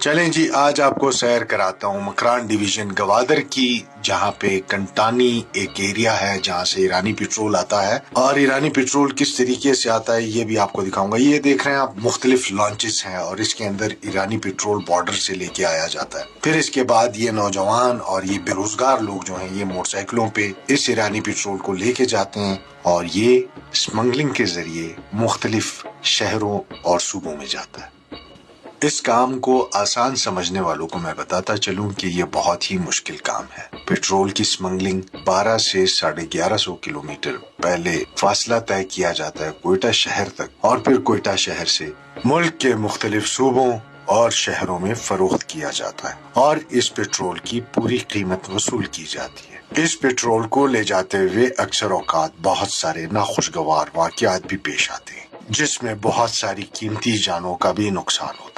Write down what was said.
چلیں جی، آج آپ کو سیر کراتا ہوں مکران ڈویژن گوادر کی، جہاں پہ کنٹانی ایک ایریا ہے جہاں سے ایرانی پیٹرول آتا ہے، اور ایرانی پیٹرول کس طریقے سے آتا ہے یہ بھی آپ کو دکھاؤں گا۔ یہ دیکھ رہے ہیں آپ، مختلف لانچز ہیں اور اس کے اندر ایرانی پیٹرول بارڈر سے لے کے آیا جاتا ہے۔ پھر اس کے بعد یہ نوجوان اور یہ بے روزگار لوگ جو ہیں، یہ موٹر سائیکلوں پہ اس ایرانی پیٹرول کو لے کے جاتے ہیں اور یہ اسمگلنگ کے ذریعے مختلف شہروں اور صوبوں میں جاتا ہے۔ اس کام کو آسان سمجھنے والوں کو میں بتاتا چلوں کہ یہ بہت ہی مشکل کام ہے۔ پیٹرول کی اسمگلنگ 12 سے 1150 کلومیٹر پہلے فاصلہ طے کیا جاتا ہے کوئٹہ شہر تک، اور پھر کوئٹہ شہر سے ملک کے مختلف صوبوں اور شہروں میں فروخت کیا جاتا ہے، اور اس پیٹرول کی پوری قیمت وصول کی جاتی ہے۔ اس پیٹرول کو لے جاتے ہوئے اکثر اوقات بہت سارے ناخوشگوار واقعات بھی پیش آتے ہیں، جس میں بہت ساری قیمتی جانوں کا بھی نقصان ہوتا ہے۔